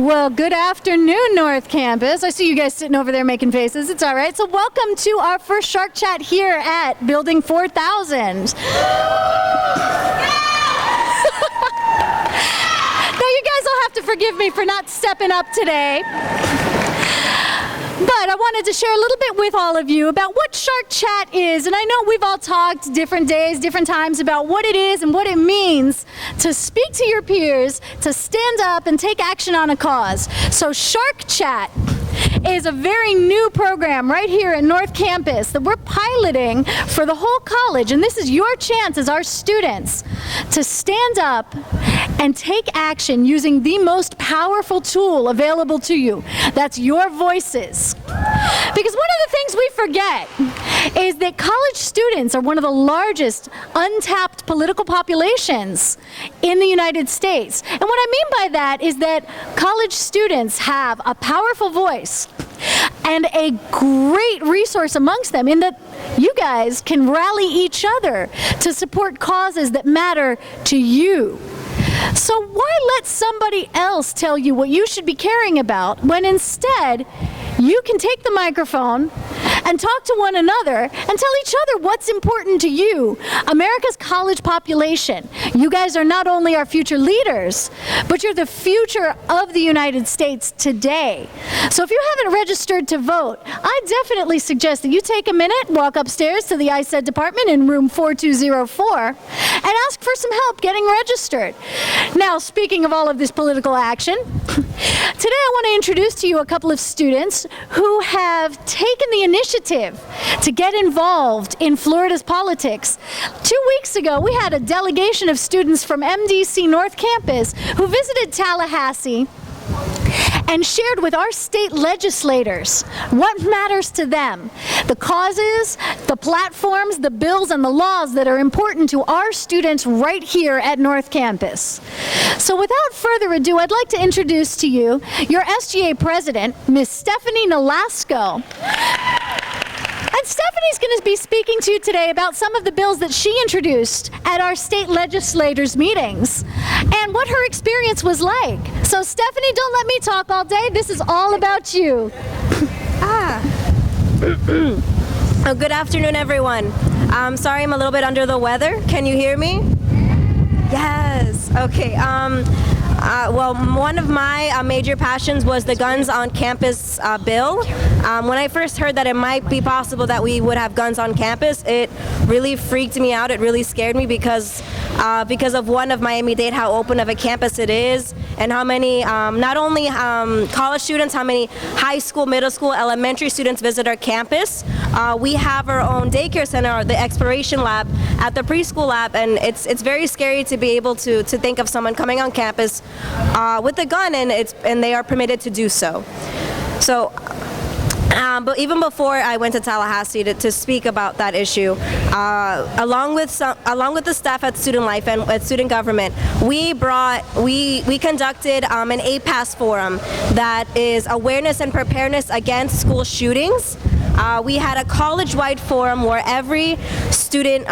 Well, good afternoon, North Campus. I see you guys sitting over there making faces. It's all right. So welcome to our first Shark Chat here at Building 4000. Now, you guys will have to forgive me for not stepping up today. But I wanted to share a little bit with all of you about what Shark Chat is. And I know we've all talked different days, different times about what it is and what it means to speak to your peers, to stand up and take action on a cause. So Shark Chat is a very new program right here at North Campus that we're piloting for the whole college. And this is your chance as our students to stand up and take action using the most powerful tool available to you. That's your voices. Because one of the things we forget is that college students are one of the largest untapped political populations in the United States. And what I mean by that is that college students have a powerful voice and a great resource amongst them in that you guys can rally each other to support causes that matter to you. So why let somebody else tell you what you should be caring about when instead you can take the microphone and talk to one another and tell each other what's important to you, America's college population. You guys are not only our future leaders, but you're the future of the United States today. So if you haven't registered to vote, I definitely suggest that you take a minute, walk upstairs to the ISED department in room 4204, and ask for some help getting registered. Now, speaking of all of this political action, today I want to introduce to you a couple of students who have taken the initiative to get involved in Florida's politics. 2 weeks ago, we had a delegation of students from MDC North Campus who visited Tallahassee and shared with our state legislators what matters to them, the causes, the platforms, the bills, and the laws that are important to our students right here at North Campus. So without further ado, I'd like to introduce to you your SGA president, Ms. Stephanie Nolasco. And Stephanie's going to be speaking to you today about some of the bills that she introduced at our state legislators' meetings and what her experience was like. So Stephanie, don't let me talk all day. This is all about you. Oh, good afternoon, everyone. I'm sorry I'm a little bit under the weather. Can you hear me? Yes. Okay. Well, one of my major passions was the guns on campus bill. When I first heard that it might be possible that we would have guns on campus, it really freaked me out. It really scared me because of one of Miami-Dade, how open of a campus it is, and how many, not only college students, how many high school, middle school, elementary students visit our campus. We have our own daycare center, the exploration lab, at the preschool lab, and it's very scary to be able to think of someone coming on campus with a gun, and they are permitted to do so. So. But even before I went to Tallahassee to speak about that issue, along with the staff at Student Life and at Student Government, we conducted an APAS forum that is awareness and preparedness against school shootings. We had a college-wide forum where every student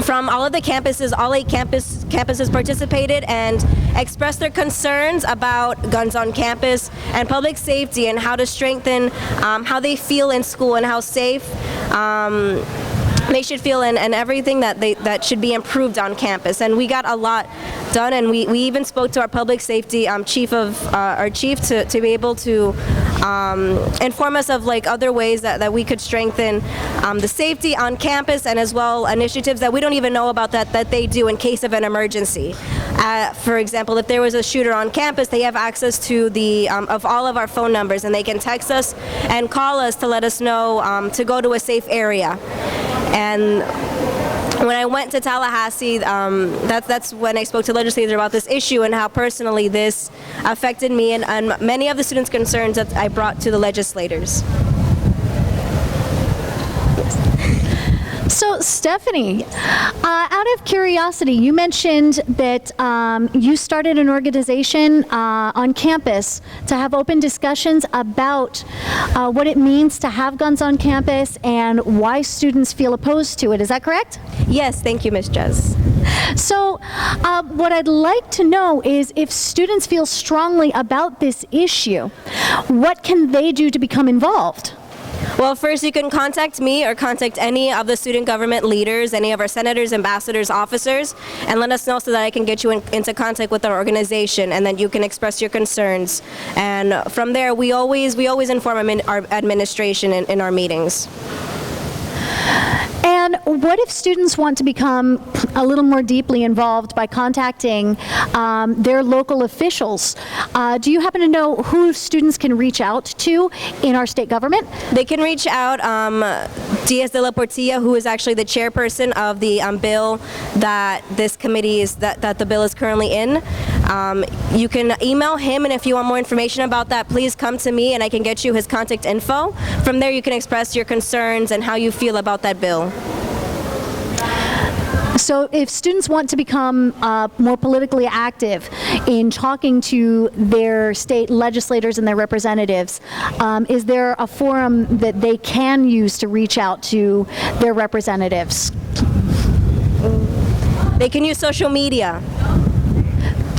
from all of the campuses, all 8 campuses participated and expressed their concerns about guns on campus and public safety and how to strengthen how they feel in school and how safe they should feel and everything that should be improved on campus. And we got a lot done, and we even spoke to our public safety chief to be able to inform us of like other ways that we could strengthen the safety on campus, and as well initiatives that we don't even know about that they do in case of an emergency. For example, if there was a shooter on campus, they have access to of all of our phone numbers, and they can text us and call us to let us know to go to a safe area. And when I went to Tallahassee, that's when I spoke to legislators about this issue and how personally this affected me and many of the students' concerns that I brought to the legislators. So, Stephanie, out of curiosity, you mentioned that you started an organization on campus to have open discussions about what it means to have guns on campus and why students feel opposed to it. Is that correct? Yes, thank you, Ms. Jez. So, what I'd like to know is if students feel strongly about this issue, what can they do to become involved? Well, first you can contact me or contact any of the student government leaders, any of our senators, ambassadors, officers, and let us know so that I can get you into contact with our organization, and then you can express your concerns. And from there, we always inform our administration in our meetings. And what if students want to become a little more deeply involved by contacting their local officials? Do you happen to know who students can reach out to in our state government? They can reach out Diaz de la Portilla, who is actually the chairperson of the bill that this committee is, that the bill is currently in. You can email him, and if you want more information about that, please come to me and I can get you his contact info. From there you can express your concerns and how you feel about that bill. So if students want to become more politically active in talking to their state legislators and their representatives, is there a forum that they can use to reach out to their representatives? They can use social media.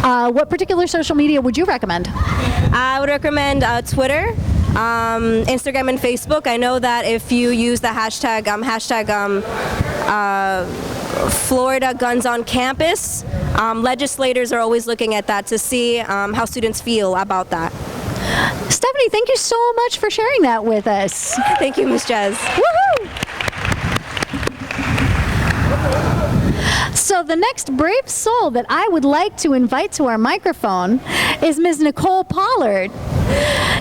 What particular social media would you recommend? I would recommend Twitter, Instagram, and Facebook. I know that if you use the hashtag Florida Guns on Campus, legislators are always looking at that to see how students feel about that. Stephanie, thank you so much for sharing that with us. Thank you, Ms. Jez. Woohoo! So the next brave soul that I would like to invite to our microphone is Ms. Nicole Pollard.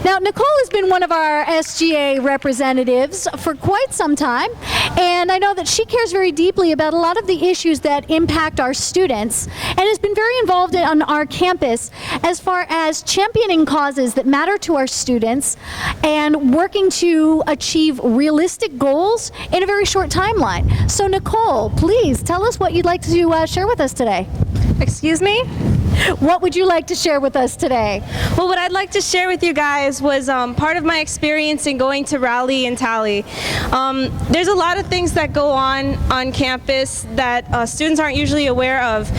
Now, Nicole has been one of our SGA representatives for quite some time, and I know that she cares very deeply about a lot of the issues that impact our students, and has been very involved on our campus as far as championing causes that matter to our students and working to achieve realistic goals in a very short timeline. So Nicole, please tell us what you'd like to share with us today. Excuse me? What would you like to share with us today? Well, what I'd like to share with you guys was part of my experience in going to Rally and Tally. There's a lot of things that go on campus that students aren't usually aware of,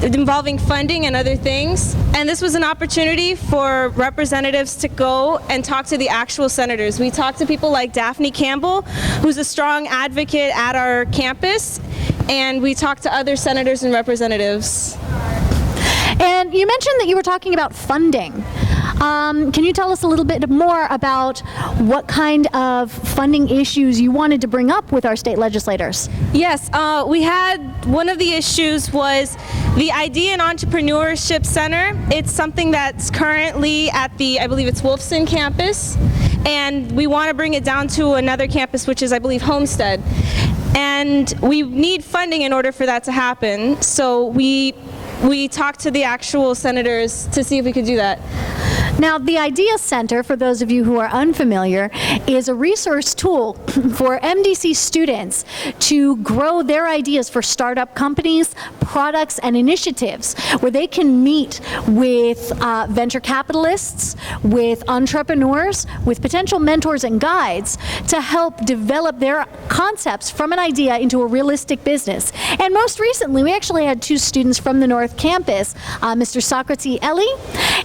involving funding and other things. And this was an opportunity for representatives to go and talk to the actual senators. We talked to people like Daphne Campbell, who's a strong advocate at our campus, and we talked to other senators and representatives. And you mentioned that you were talking about funding. Can you tell us a little bit more about what kind of funding issues you wanted to bring up with our state legislators? Yes, we had, one of the issues was the Idea and Entrepreneurship Center. It's something that's currently at the, I believe it's Wolfson campus, and we want to bring it down to another campus, which is, I believe, Homestead. And we need funding in order for that to happen. So we talked to the actual senators to see if we could do that. Now, the Idea Center, for those of you who are unfamiliar, is a resource tool for MDC students to grow their ideas for startup companies, products, and initiatives, where they can meet with venture capitalists, with entrepreneurs, with potential mentors and guides to help develop their concepts from an idea into a realistic business. And most recently, we actually had two students from the North Campus, Mr. Socrates Eli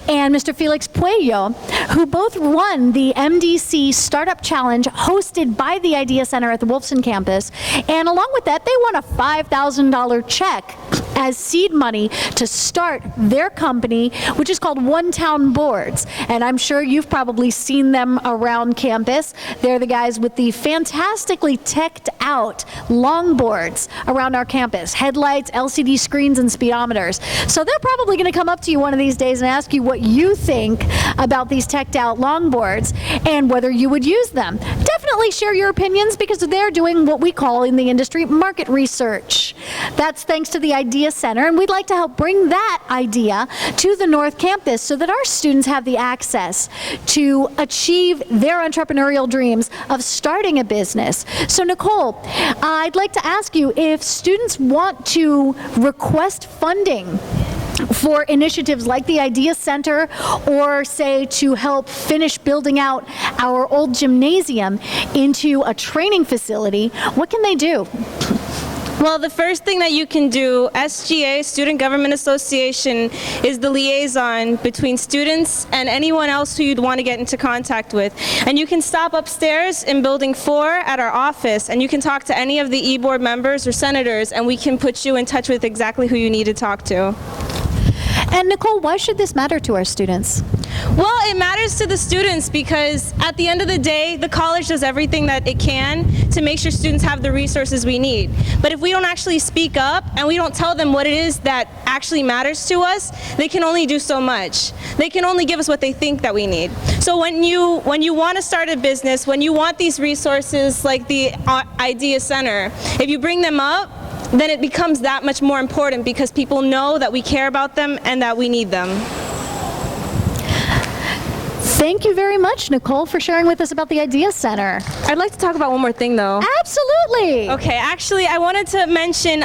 and Mr. Felix Puello, who both won the MDC Startup Challenge hosted by the Idea Center at the Wolfson campus. And along with that, they won a $5,000 check as seed money to start their company, which is called One Town Boards. And I'm sure you've probably seen them around campus. They're the guys with the fantastically teched out longboards around our campus, headlights, LCD screens, and speedometers. So they're probably going to come up to you one of these days and ask you what you think about these teched out longboards and whether you would use them. Definitely share your opinions, because they're doing what we call in the industry market research. That's thanks to the Idea Idea Center, and we'd like to help bring that idea to the North Campus so that our students have the access to achieve their entrepreneurial dreams of starting a business. So Nicole, I'd like to ask you if students want to request funding for initiatives like the Idea Center, or say to help finish building out our old gymnasium into a training facility, what can they do? Well, the first thing that you can do, SGA, Student Government Association, is the liaison between students and anyone else who you'd want to get into contact with. And you can stop upstairs in Building 4 at our office, and you can talk to any of the e-board members or senators, and we can put you in touch with exactly who you need to talk to. And Nicole, why should this matter to our students? Well, it matters to the students because at the end of the day, the college does everything that it can to make sure students have the resources we need. But if we don't actually speak up and we don't tell them what it is that actually matters to us, they can only do so much. They can only give us what they think that we need. So when you want to start a business, when you want these resources like the Idea Center, if you bring them up, then it becomes that much more important because people know that we care about them and that we need them. Thank you very much, Nicole, for sharing with us about the Idea Center. I'd like to talk about one more thing, though. Absolutely. Okay, actually, I wanted to mention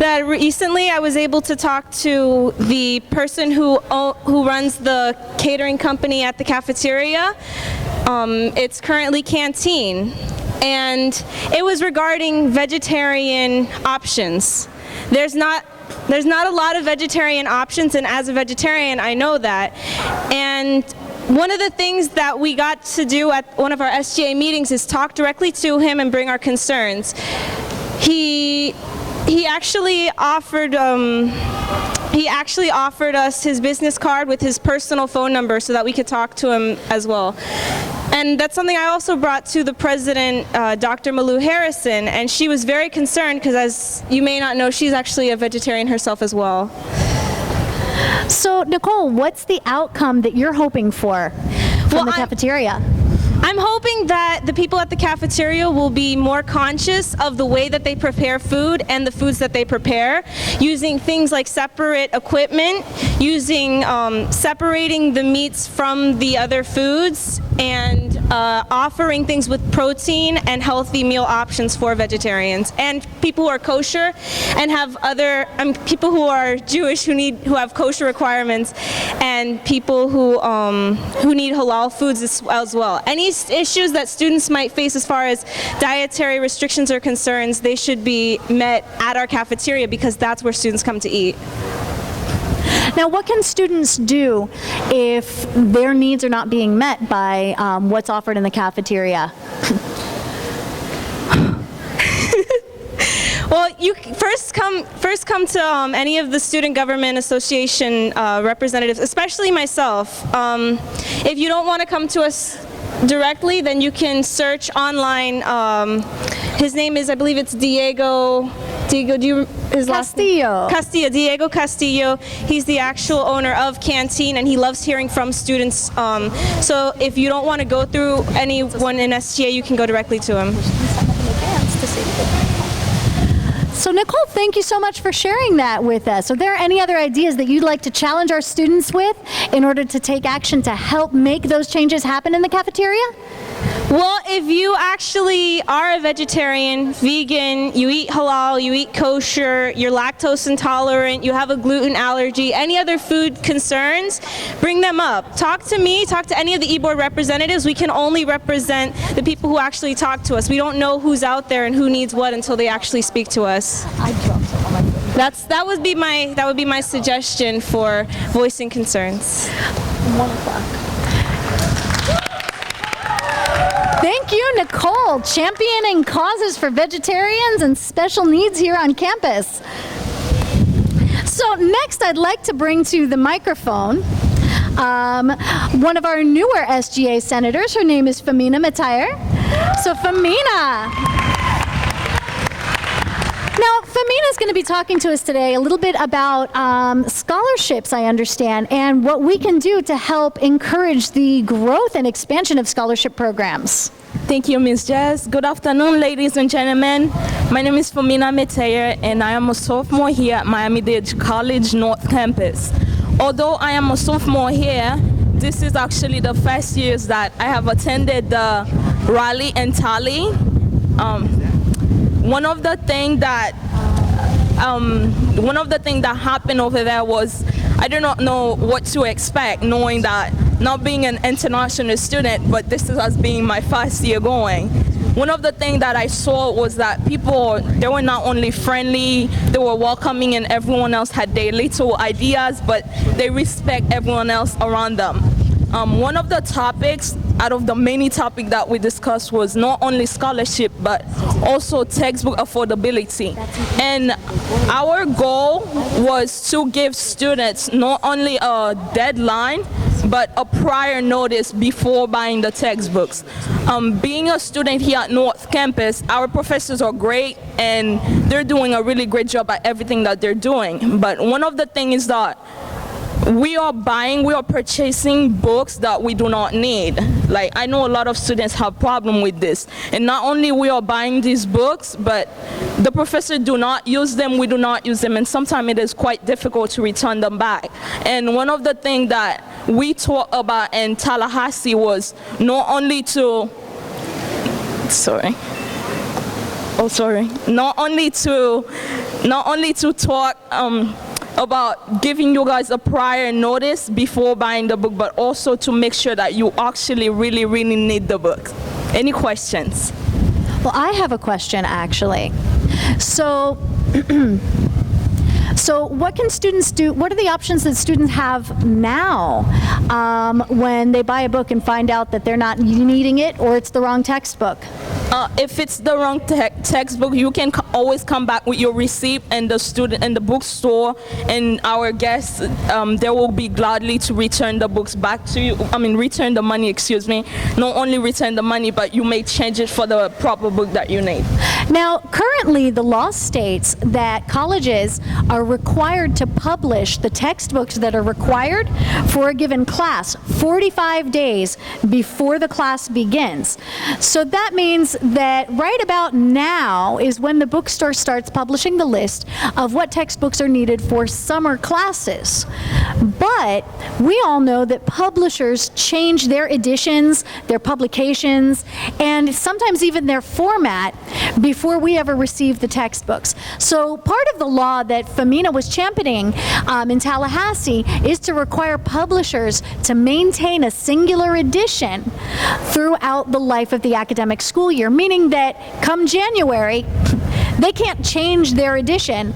that recently I was able to talk to the person who runs the catering company at the cafeteria. It's currently Canteen. And it was regarding vegetarian options. There's not a lot of vegetarian options, and as a vegetarian, I know that. And one of the things that we got to do at one of our SGA meetings is talk directly to him and bring our concerns. He actually offered us his business card with his personal phone number so that we could talk to him as well. And that's something I also brought to the president, Dr. Malou Harrison, and she was very concerned because, as you may not know, she's actually a vegetarian herself as well. So, Nicole, what's the outcome that you're hoping for from the cafeteria? I'm hoping that the people at the cafeteria will be more conscious of the way that they prepare food and the foods that they prepare, using things like separate equipment, using separating the meats from the other foods, and offering things with protein and healthy meal options for vegetarians and people who are kosher and have other people who are Jewish who have kosher requirements, and people who need halal foods as well. Any issues that students might face as far as dietary restrictions or concerns, they should be met at our cafeteria because that's where students come to eat. Now, what can students do if their needs are not being met by what's offered in the cafeteria? Well, you first come to any of the Student Government Association representatives, especially myself. If you don't want to come to us directly, then you can search online. His name is, I believe it's Diego, do you, his last name? Castillo, Diego Castillo. He's the actual owner of Canteen, and he loves hearing from students. So if you don't want to go through anyone in SGA, you can go directly to him. So Nicole, thank you so much for sharing that with us. Are there any other ideas that you'd like to challenge our students with in order to take action to help make those changes happen in the cafeteria? Well, if you actually are a vegetarian, vegan, you eat halal, you eat kosher, you're lactose intolerant, you have a gluten allergy, any other food concerns, bring them up. Talk to me, talk to any of the e-board representatives. We can only represent the people who actually talk to us. We don't know who's out there and who needs what until they actually speak to us. That would be my suggestion for voicing concerns. 1 o'clock. Thank you, Nicole, championing causes for vegetarians and special needs here on campus. So next, I'd like to bring to the microphone one of our newer SGA senators. Her name is Femina Matayer. So Femina. Now, Femina is going to be talking to us today a little bit about scholarships, I understand, and what we can do to help encourage the growth and expansion of scholarship programs. Thank you, Ms. Jess. Good afternoon, ladies and gentlemen. My name is Femina Meteyer, and I am a sophomore here at Miami-Dade College North Campus. Although I am a sophomore here, this is actually the first years that I have attended the rally and tally. One of the things that happened over there was I did not know what to expect, knowing that not being an international student, but this is as being my first year going. One of the things that I saw was that people, they were not only friendly, they were welcoming, and everyone else had their little ideas, but they respect everyone else around them. One of the topics out of the many topics that we discussed was not only scholarship, but also textbook affordability. And our goal was to give students not only a deadline, but a prior notice before buying the textbooks. Being a student here at North Campus, our professors are great and they're doing a really great job at everything that they're doing. But one of the things is that we are purchasing books that we do not need. Like, I know a lot of students have problem with this. And not only we are buying these books, but the professors do not use them, we do not use them, and sometimes it is quite difficult to return them back. And one of the things that we talked about in Tallahassee was not only to, not only to talk about giving you guys a prior notice before buying the book, but also to make sure that you actually really need the book. Any questions? Well, I have a question, actually. So, so what can students do? What are the options that students have now when they buy a book and find out that they're not needing it or it's the wrong textbook? If it's the wrong textbook, you can always come back with your receipt, and the student and the bookstore and our guests, they will be gladly to return the books back to you. Return the money, excuse me. Not only return the money, but you may change it for the proper book that you need. Now, currently, the law states that colleges are required to publish the textbooks that are required for a given class 45 days before the class begins. So that means that right about now is when the bookstore starts publishing the list of what textbooks are needed for summer classes. But we all know that publishers change their editions, their publications, and sometimes even their format before we ever receive the textbooks. So part of the law that Femina was championing in Tallahassee is to require publishers to maintain a singular edition throughout the life of the academic school year, meaning that come January, they can't change their edition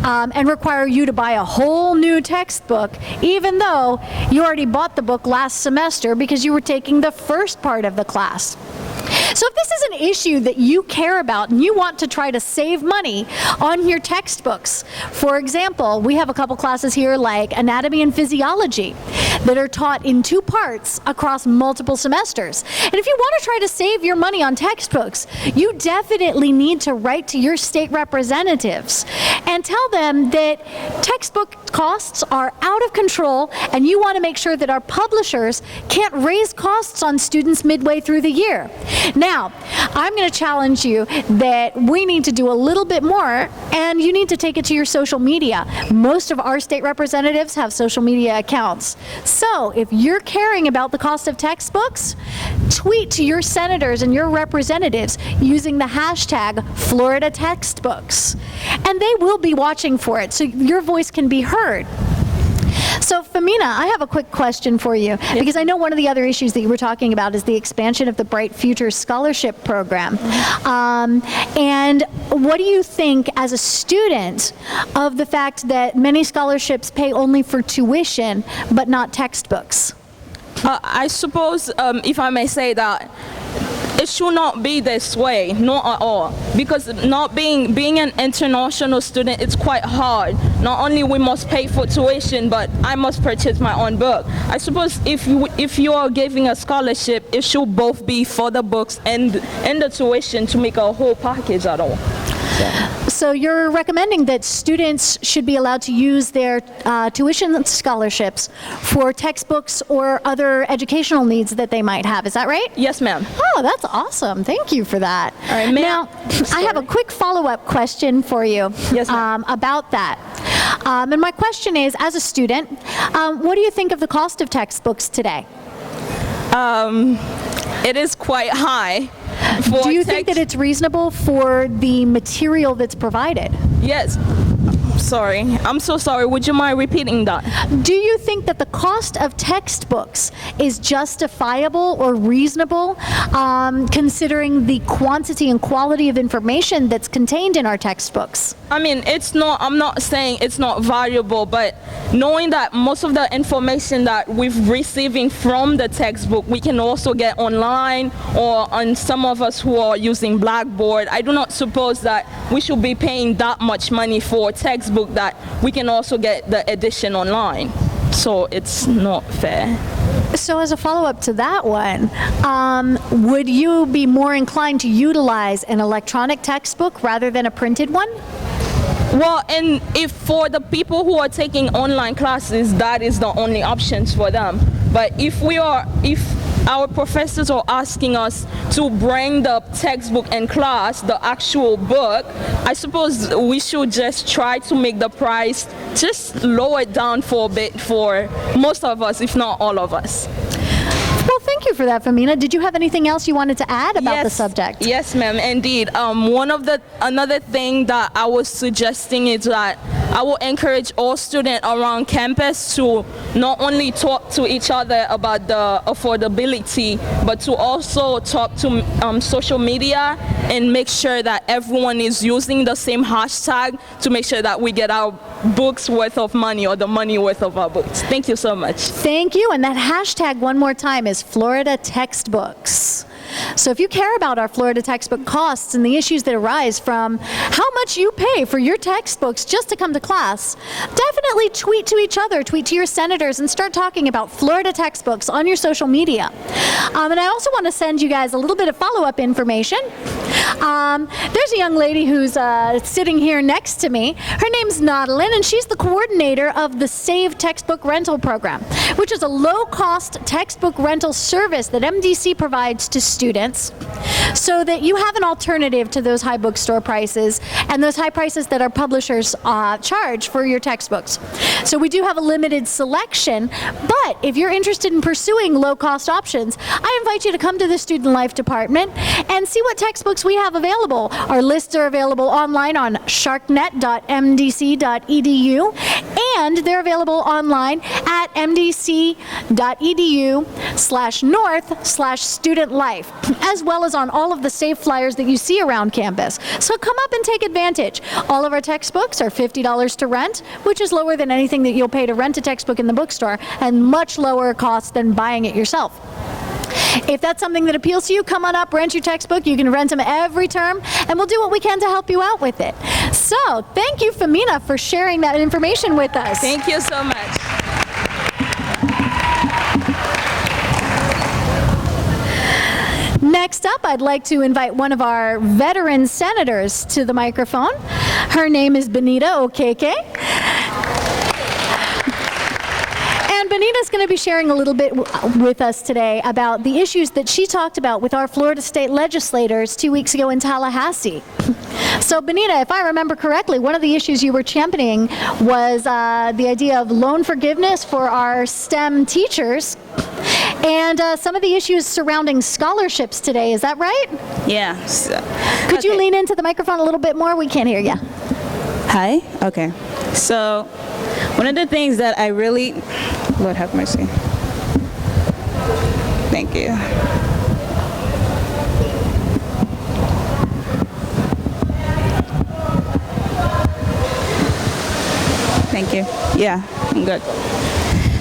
and require you to buy a whole new textbook, even though you already bought the book last semester because you were taking the first part of the class. So if this is an issue that you care about and you want to try to save money on your textbooks, for example, we have a couple classes here like anatomy and physiology that are taught in 2 parts across multiple semesters. And if you want to try to save your money on textbooks, you definitely need to write to your state representatives and tell them that textbook costs are out of control and you want to make sure that our publishers can't raise costs on students midway through the year. Now, I'm going to challenge you that we need to do a little bit more, and you need to take it to your social media. Most of our state representatives have social media accounts. So if you're caring about the cost of textbooks, tweet to your senators and your representatives using the hashtag Florida Textbooks. And they will be watching for it, so your voice can be heard. So, Femina, I have a quick question for you, because I know one of the other issues that you were talking about is the expansion of the Bright Futures Scholarship Program. And what do you think, as a student, of the fact that many scholarships pay only for tuition, but not textbooks? I suppose, if I may say that, it should not be this way, not at all, because not being an international student, it's quite hard. Not only we must pay for tuition, but I must purchase my own book. I suppose if you are giving a scholarship, it should both be for the books and the tuition to make a whole package at all. So you're recommending that students should be allowed to use their tuition scholarships for textbooks or other educational needs that they might have. Is that right? Yes, ma'am. Oh, that's awesome. Thank you for that. All right, ma'am. Now, I have a quick follow-up question for you Yes, ma'am. about that. And my question is, as a student, what do you think of the cost of textbooks today? It is quite high. Do you think that it's reasonable for the material that's provided? Yes. Sorry. I'm so sorry. Would you mind repeating that? Do you think that the cost of textbooks is justifiable or reasonable, considering the quantity and quality of information that's contained in our textbooks? I mean, it's not, I'm not saying it's not valuable, but knowing that most of the information that we've receiving from the textbook, we can also get online, or on some of us who are using Blackboard, I do not suppose that we should be paying that much money for a textbook that we can also get the edition online. So it's not fair. So as a follow-up to that one, would you be more inclined to utilize an electronic textbook rather than a printed one? Well, and if for the people who are taking online classes, that is the only options for them. But if our professors are asking us to bring the textbook in class, the actual book, I suppose we should just try to make the price just lower it down for a bit for most of us, if not all of us. Well, thank you for that, Femina. Did you have anything else you wanted to add about the subject? Yes, ma'am, indeed. Another thing that I was suggesting is that I will encourage all students around campus to not only talk to each other about the affordability, but to also talk to social media and make sure that everyone is using the same hashtag to make sure that we get our books worth of money, or the money worth of our books. Thank you so much. Thank you. And that hashtag, one more time, is Florida Textbooks. So if you care about our Florida textbook costs and the issues that arise from how much you pay for your textbooks just to come to class, definitely tweet to each other, tweet to your senators, and start talking about Florida textbooks on your social media. And I also want to send you guys a little bit of follow-up information. There's a young lady who's sitting here next to me. Her name's Nautilin, and she's the coordinator of the Save Textbook Rental Program, which is a low-cost textbook rental service that MDC provides to students so that you have an alternative to those high bookstore prices and those high prices that our publishers charge for your textbooks. So we do have a limited selection, but if you're interested in pursuing low-cost options, I invite you to come to the Student Life Department and see what textbooks we have available. Our lists are available online on sharknet.mdc.edu, and they're available online at mdc.edu/north/student life, as well as on all of the Save flyers that you see around campus. So come up and take advantage. All of our textbooks are $50 to rent, which is lower than anything that you'll pay to rent a textbook in the bookstore, and much lower cost than buying it yourself. If that's something that appeals to you, come on up, rent your textbook. You can rent them every term, and we'll do what we can to help you out with it. So thank you, Femina, for sharing that information with us. Thank you so much. Next up, I'd like to invite one of our veteran senators to the microphone. Her name is Benita Okeke. And Benita's going to be sharing a little bit with us today about the issues that she talked about with our Florida state legislators 2 weeks ago in Tallahassee. So Benita, if I remember correctly, one of the issues you were championing was the idea of loan forgiveness for our STEM teachers, and some of the issues surrounding scholarships today. Is that right? Yeah. Could you lean into the microphone a little bit more? We can't hear you. Hi? Okay. So, one of the things that I really... Lord have mercy. Thank you. Thank you. Yeah, I'm good.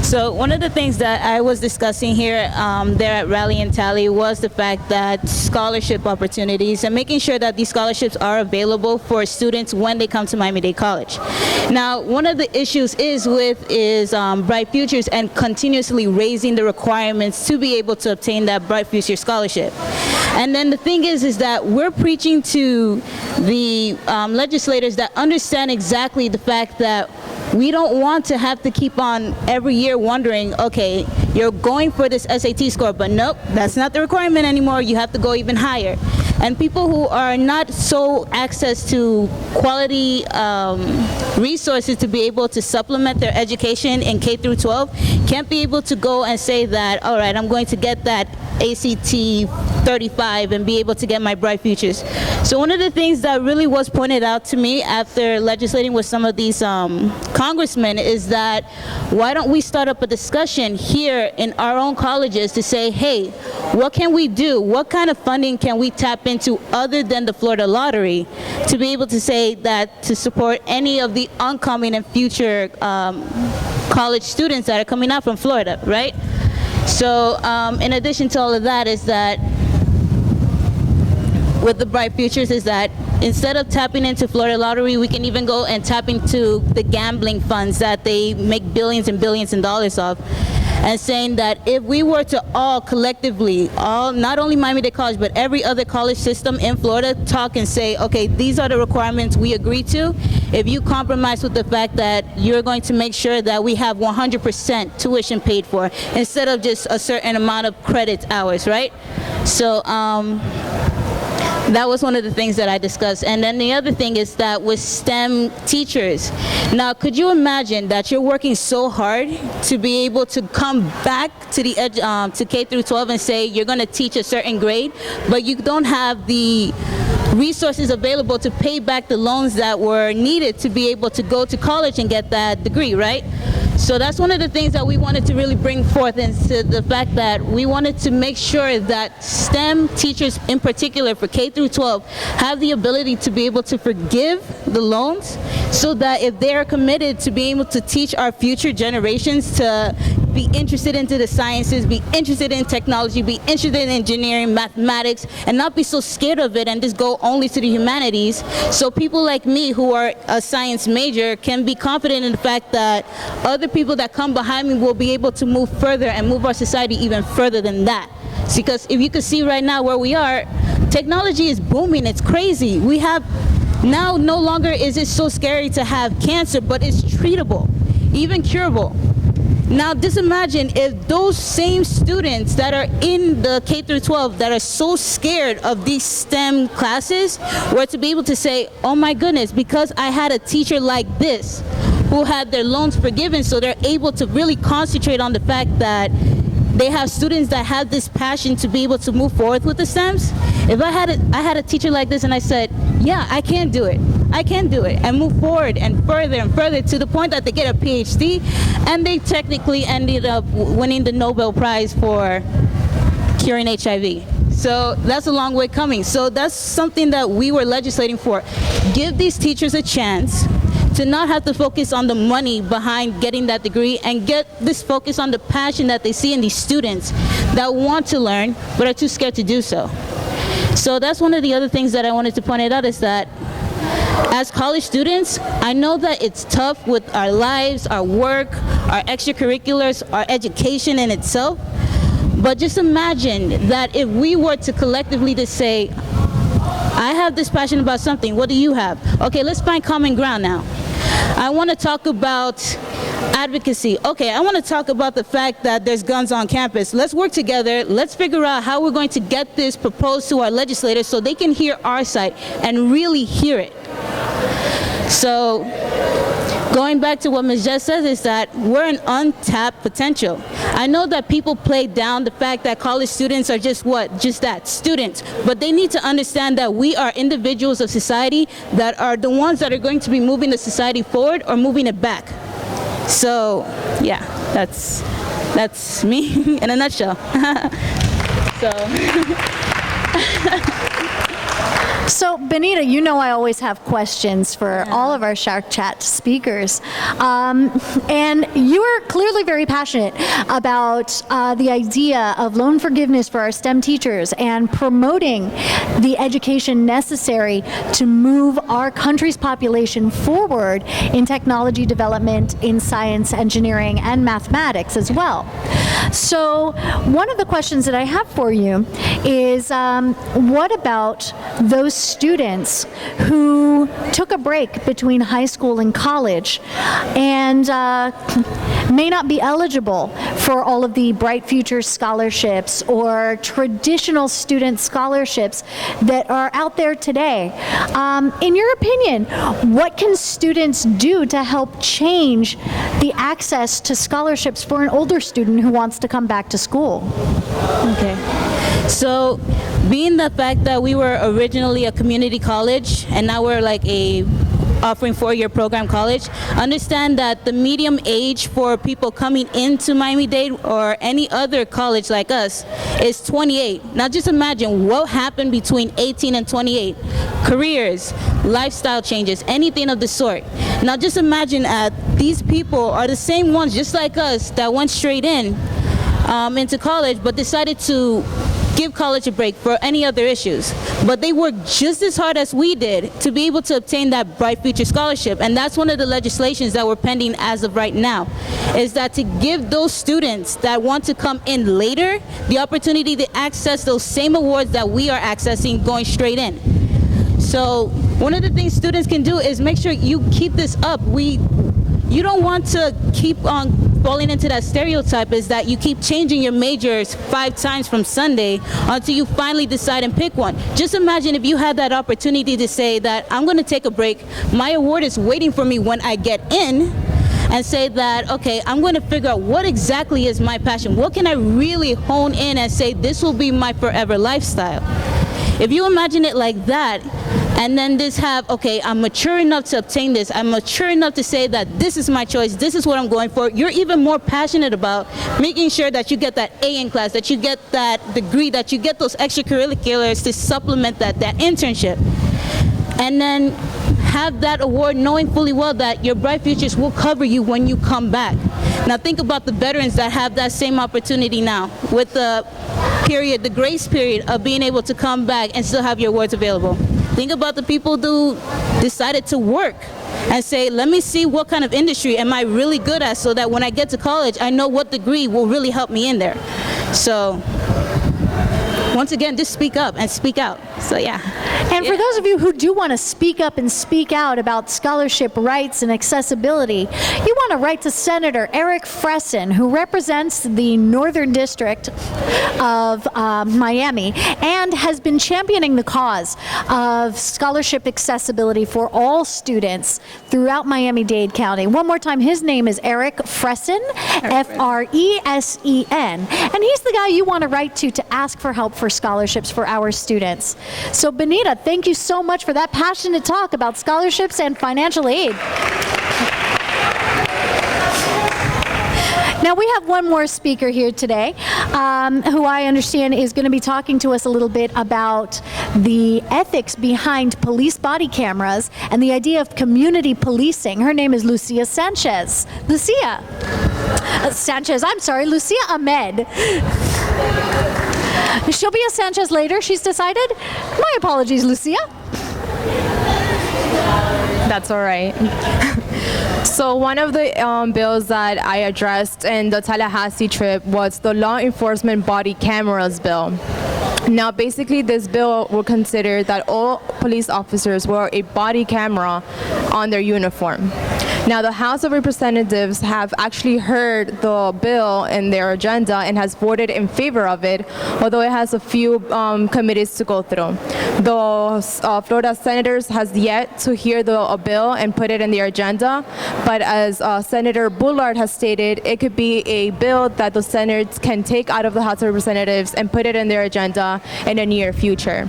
So one of the things that I was discussing here there at Rally and Tally was the fact that scholarship opportunities and making sure that these scholarships are available for students when they come to Miami-Dade College. Now, one of the issues is Bright Futures and continuously raising the requirements to be able to obtain that Bright Future scholarship. And then the thing is that we're preaching to the legislators that understand exactly the fact that we don't want to have to keep on every year wondering, okay, you're going for this SAT score, but nope, that's not the requirement anymore. You have to go even higher. And people who are not so access to quality resources to be able to supplement their education in K through 12 can't be able to go and say that, all right, I'm going to get that ACT 35 and be able to get my bright futures. So one of the things that really was pointed out to me after legislating with some of these congressmen is that why don't we start up a discussion here in our own colleges to say, hey, what can we do? What kind of funding can we tap into other than the Florida lottery to be able to say that to support any of the oncoming and future college students that are coming out from Florida, right? So in addition to all of that is that with the bright futures is that instead of tapping into Florida lottery, we can even go and tap into the gambling funds that they make billions and billions of dollars of, and saying that if we were to all collectively, all not only Miami-Dade College but every other college system in Florida talk and say, okay, these are the requirements we agree to. If you compromise with the fact that you're going to make sure that we have 100% tuition paid for instead of just a certain amount of credit hours, right? So that was one of the things that I discussed. And then the other thing is that with STEM teachers, now could you imagine that you're working so hard to be able to come back to the to K through 12 and say you're going to teach a certain grade, but you don't have the resources available to pay back the loans that were needed to be able to go to college and get that degree, right? So that's one of the things that we wanted to really bring forth into the fact that we wanted to make sure that STEM teachers in particular for K through 12 have the ability to be able to forgive the loans so that if they are committed to being able to teach our future generations to be interested into the sciences, be interested in technology, be interested in engineering, mathematics, and not be so scared of it and just go only to the humanities. So people like me who are a science major can be confident in the fact that other people that come behind me will be able to move further and move our society even further than that. Because if you could see right now where we are, technology is booming, it's crazy. We have, now no longer is it so scary to have cancer, but it's treatable, even curable. Now just imagine if those same students that are in the K through 12 that are so scared of these STEM classes were to be able to say, oh my goodness, because I had a teacher like this who had their loans forgiven, so they're able to really concentrate on the fact that they have students that have this passion to be able to move forward with the STEMs. If I had a teacher like this and I said, yeah, I can do it, and move forward and further to the point that they get a PhD, and they technically ended up winning the Nobel Prize for curing HIV. So that's a long way coming. So that's something that we were legislating for. Give these teachers a chance to not have to focus on the money behind getting that degree and get this focus on the passion that they see in these students that want to learn but are too scared to do so. So that's one of the other things that I wanted to point out is that as college students, I know that it's tough with our lives, our work, our extracurriculars, our education in itself, but just imagine that if we were to collectively just say, I have this passion about something, what do you have? Okay, let's find common ground now. I want to talk about advocacy. Okay, I want to talk about the fact that there's guns on campus. Let's work together. Let's figure out how we're going to get this proposed to our legislators so they can hear our side and really hear it. So going back to what Ms. Jess says is that we're an untapped potential. I know that people play down the fact that college students are just what? Just that, students. But they need to understand that we are individuals of society that are the ones that are going to be moving the society forward or moving it back. So, yeah, that's me in a nutshell. So, So, Benita, you know I always have questions for all of our Shark Chat speakers. And you are clearly very passionate about the idea of loan forgiveness for our STEM teachers and promoting the education necessary to move our country's population forward in technology development, in science, engineering, and mathematics as well. So, one of the questions that I have for you is what about those students who took a break between high school and college and may not be eligible for all of the Bright Futures scholarships or traditional student scholarships that are out there today? In your opinion, what can students do to help change the access to scholarships for an older student who wants to come back to school? Okay. So, being the fact that we were originally a community college and now we're like a offering 4-year program college, understand that the medium age for people coming into Miami-Dade or any other college like us is 28. Now just imagine what happened between 18 and 28. Careers, lifestyle changes, anything of the sort. Now just imagine these people are the same ones just like us that went straight into college but decided to give college a break for any other issues. But they worked just as hard as we did to be able to obtain that Bright Future Scholarship. And that's one of the legislations that we're pending as of right now, is that to give those students that want to come in later the opportunity to access those same awards that we are accessing going straight in. So one of the things students can do is make sure you keep this up. You don't want to keep on falling into that stereotype is that you keep changing your majors 5 times from Sunday until you finally decide and pick one. Just imagine if you had that opportunity to say that I'm going to take a break, my award is waiting for me when I get in, and say that, okay, I'm going to figure out what exactly is my passion. What can I really hone in and say this will be my forever lifestyle? If you imagine it like that, and then okay, I'm mature enough to obtain this. I'm mature enough to say that this is my choice. This is what I'm going for. You're even more passionate about making sure that you get that A in class, that you get that degree, that you get those extracurriculars to supplement that internship. And then have that award knowing fully well that your Bright Futures will cover you when you come back. Now think about the veterans that have that same opportunity now with the grace period of being able to come back and still have your awards available. Think about the people who decided to work and say, let me see what kind of industry am I really good at so that when I get to college, I know what degree will really help me in there. So once again, just speak up and speak out. So yeah. And for those of you who do want to speak up and speak out about scholarship rights and accessibility, you want to write to Senator Eric Fresson, who represents the Northern District of Miami and has been championing the cause of scholarship accessibility for all students throughout Miami-Dade County. One more time, his name is Eric Fresson, F-R-E-S-E-N, and he's the guy you want to write to ask for help for scholarships for our students. So Benita, thank you so much for that passionate talk about scholarships and financial aid. Now we have one more speaker here today who I understand is going to be talking to us a little bit about the ethics behind police body cameras and the idea of community policing. Her name is Lucia Sanchez. Lucia Ahmed. She'll be a Sanchez later, she's decided. My apologies, Lucia. That's all right. So one of the bills that I addressed in the Tallahassee trip was the law enforcement body cameras bill. Now, basically, this bill will consider that all police officers wear a body camera on their uniform. Now, the House of Representatives have actually heard the bill in their agenda and has voted in favor of it, although it has a few committees to go through. The Florida senators has yet to hear the bill and put it in their agenda, but as Senator Pollard has stated, it could be a bill that the senators can take out of the House of Representatives and put it in their agenda in the near future.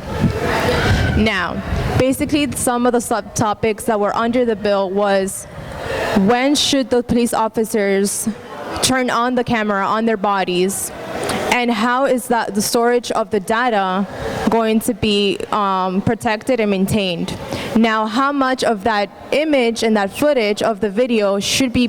Now, basically, some of the subtopics that were under the bill was, when should the police officers turn on the camera on their bodies, and how is that the storage of the data going to be protected and maintained. Now, how much of that image and that footage of the video should be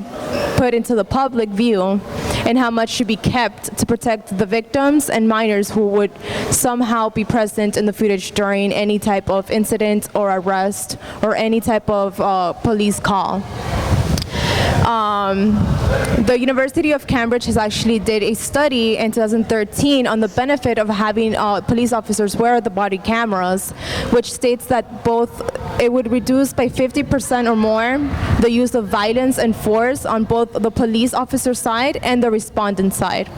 put into the public view, and how much should be kept to protect the victims and minors who would somehow be present in the footage during any type of incident or arrest or any type of police call. The University of Cambridge has actually did a study in 2013 on the benefit of having police officers wear the body cameras, which states that it would reduce by 50% or more the use of violence and force on both the police officer side and the respondent side.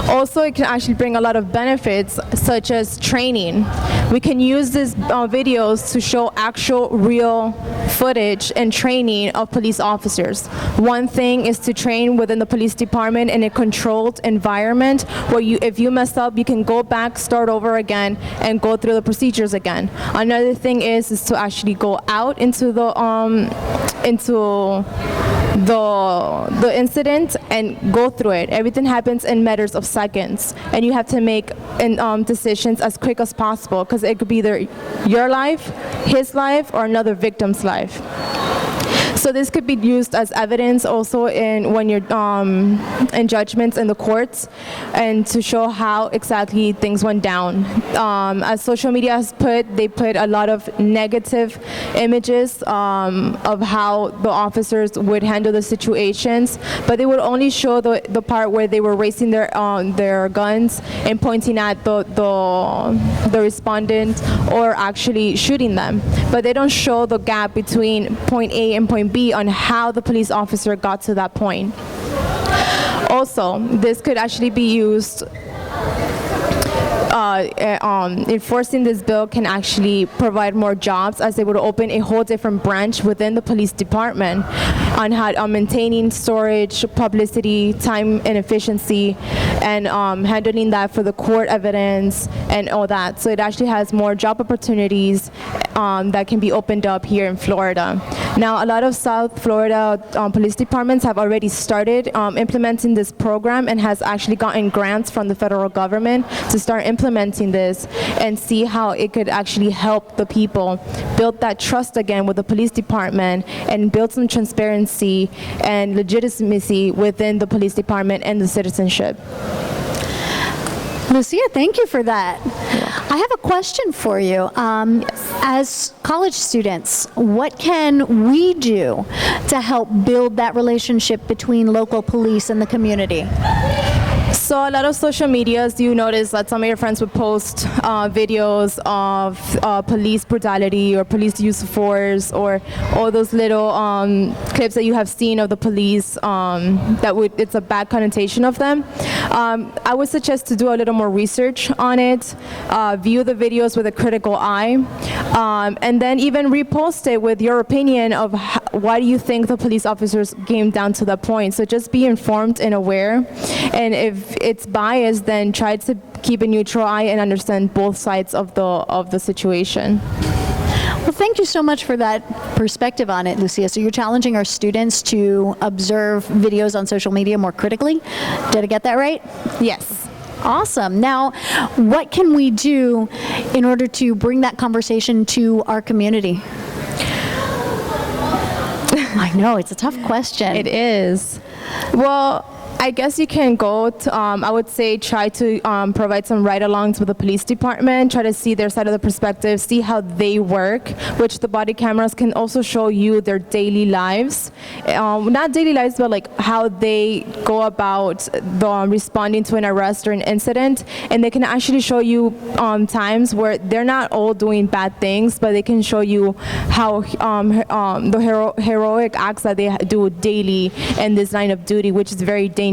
Also, it can actually bring a lot of benefits, such as training. We can use these videos to show actual, real footage and training of police officers. One thing is to train within the police department in a controlled environment where if you mess up, you can go back, start over again, and go through the procedures again. Another thing is to actually go out into the incident and go through it. Everything happens in matters of seconds, and you have to make decisions as quick as possible, because it could be either your life, his life, or another victim's life. So this could be used as evidence also when you're in judgments in the courts, and to show how exactly things went down. As social media has they put a lot of negative images of how the officers would handle the situations, but they would only show the part where they were raising their guns and pointing at the respondent or actually shooting them. But they don't show the gap between point A and point B on how the police officer got to that point. Also, this could actually be used enforcing this bill can actually provide more jobs, as they would open a whole different branch within the police department on maintaining storage, publicity, time and efficiency, and handling that for the court evidence and all that. So it actually has more job opportunities that can be opened up here in Florida. Now, a lot of South Florida police departments have already started implementing this program, and has actually gotten grants from the federal government to start implementing this and see how it could actually help the people build that trust again with the police department and build some transparency and legitimacy within the police department and the citizenship. Lucia, thank you for that. I have a question for you. As college students, what can we do to help build that relationship between local police and the community? So a lot of social medias, you notice that some of your friends would post videos of police brutality or police use of force, or all those little clips that you have seen of the police it's a bad connotation of them. I would suggest to do a little more research on it, view the videos with a critical eye, and then even repost it with your opinion of why do you think the police officers came down to that point. So just be informed and aware, and if it's biased, then try to keep a neutral eye and understand both sides of the situation. Well, thank you so much for that perspective on it, Lucia. So you're challenging our students to observe videos on social media more critically. Did I get that right? Yes. Awesome. Now, what can we do in order to bring that conversation to our community? I know, it's a tough question. It is. Well, I guess you can go to, I would say, try to provide some ride-alongs with the police department, try to see their side of the perspective, see how they work, which the body cameras can also show you their daily lives. Not daily lives, but like how they go about responding to an arrest or an incident. And they can actually show you times where they're not all doing bad things, but they can show you how the heroic acts that they do daily in this line of duty, which is very dangerous.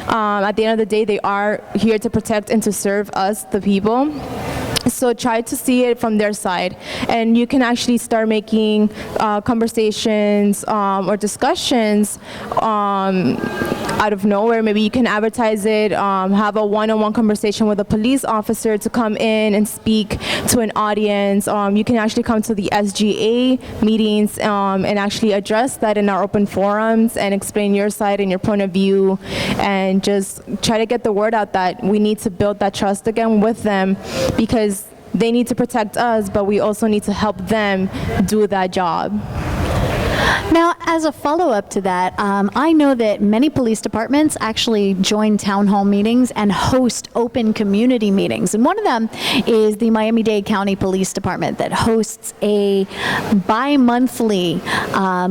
At the end of the day, they are here to protect and to serve us, the people. So try to see it from their side, and you can actually start making conversations or discussions out of nowhere. Maybe you can advertise it, have a one-on-one conversation with a police officer to come in and speak to an audience. You can actually come to the SGA meetings and actually address that in our open forums and explain your side and your point of view, and just try to get the word out that we need to build that trust again with them, because they need to protect us, but we also need to help them do that job. Now, as a follow-up to that, I know that many police departments actually join town hall meetings and host open community meetings. And one of them is the Miami-Dade County Police Department that hosts a bi-monthly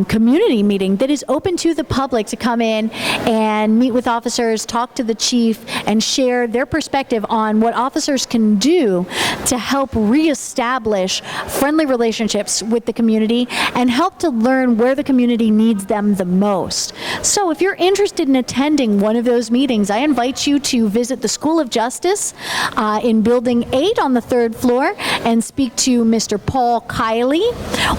community meeting that is open to the public to come in and meet with officers, talk to the chief, and share their perspective on what officers can do to help reestablish friendly relationships with the community and help to learn where the community needs them the most. So if you're interested in attending one of those meetings, I invite you to visit the School of Justice in Building 8 on the 3rd floor and speak to Mr. Paul Kiley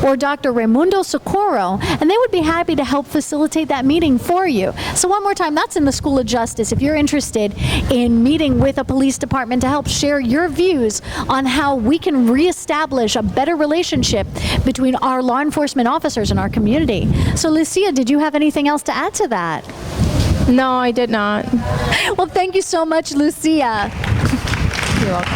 or Dr. Raimundo Socorro, and they would be happy to help facilitate that meeting for you. So one more time, that's in the School of Justice if you're interested in meeting with a police department to help share your views on how we can reestablish a better relationship between our law enforcement officers and our community. So Lucia, did you have anything else to add to that? No, I did not. Well, thank you so much, Lucia. You're welcome.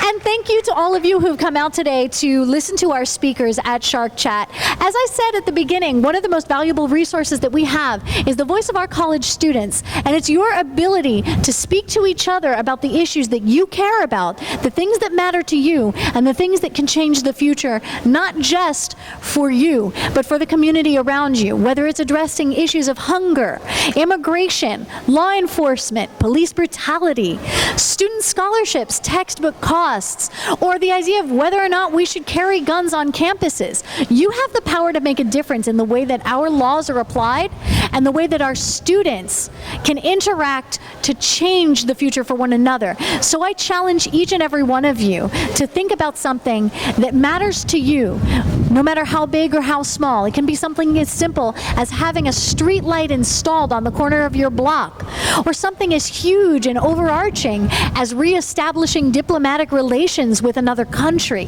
And thank you to all of you who've come out today to listen to our speakers at Shark Chat. As I said at the beginning, one of the most valuable resources that we have is the voice of our college students. And it's your ability to speak to each other about the issues that you care about, the things that matter to you, and the things that can change the future, not just for you, but for the community around you, whether it's addressing issues of hunger, immigration, law enforcement, police brutality, student scholarships, textbook costs, or the idea of whether or not we should carry guns on campuses. You have the power to make a difference in the way that our laws are applied and the way that our students can interact to change the future for one another. So I challenge each and every one of you to think about something that matters to you, no matter how big or how small. It can be something as simple as having a street light installed on the corner of your block, or something as huge and overarching as reestablishing diplomatic relations with another country.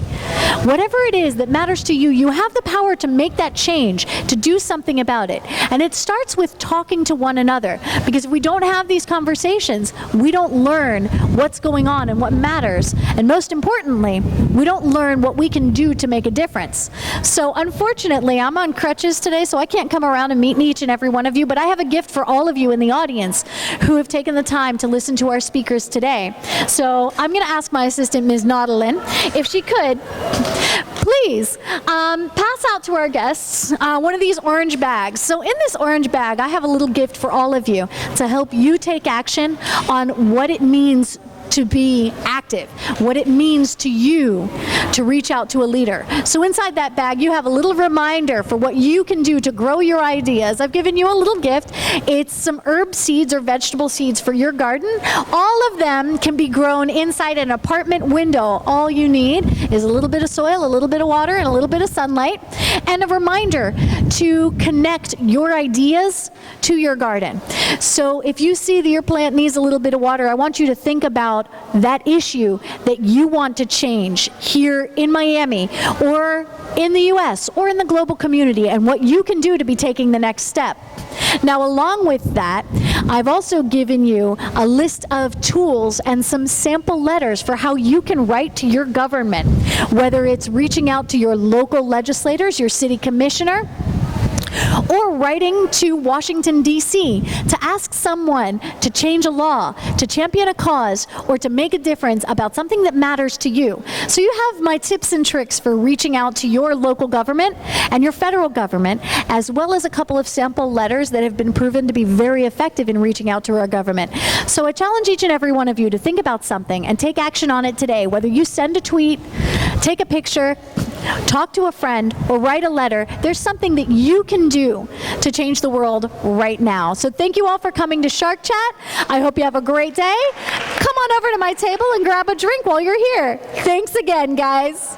Whatever it is that matters to you, you have the power to make that change, to do something about it. And it starts with talking to one another, because if we don't have these conversations, we don't learn what's going on and what matters. And most importantly, we don't learn what we can do to make a difference. So unfortunately, I'm on crutches today, so I can't come around and meet each and every one of you, but I have a gift for all of you in the audience who have taken the time to listen to our speakers today. So I'm going to ask my assistant, Ms. Nautilin, if she could, please pass out to our guests one of these orange bags. So in this orange bag, I have a little gift for all of you to help you take action on what it means to be active, what it means to you to reach out to a leader. So inside that bag, you have a little reminder for what you can do to grow your ideas. I've given you a little gift. It's some herb seeds or vegetable seeds for your garden. All of them can be grown inside an apartment window. All you need is a little bit of soil, a little bit of water, and a little bit of sunlight, and a reminder to connect your ideas to your garden. So if you see that your plant needs a little bit of water, I want you to think about that issue that you want to change here in Miami or in the US or in the global community, and what you can do to be taking the next step. Now, along with that, I've also given you a list of tools and some sample letters for how you can write to your government, whether it's reaching out to your local legislators, your city commissioner, or writing to Washington, D.C. to ask someone to change a law, to champion a cause, or to make a difference about something that matters to you. So you have my tips and tricks for reaching out to your local government and your federal government, as well as a couple of sample letters that have been proven to be very effective in reaching out to our government. So I challenge each and every one of you to think about something and take action on it today, whether you send a tweet, take a picture, talk to a friend, or write a letter. There's something that you can do to change the world right now. So thank you all for coming to Shark Chat. I hope you have a great day. Come on over to my table and grab a drink while you're here. Thanks again, guys.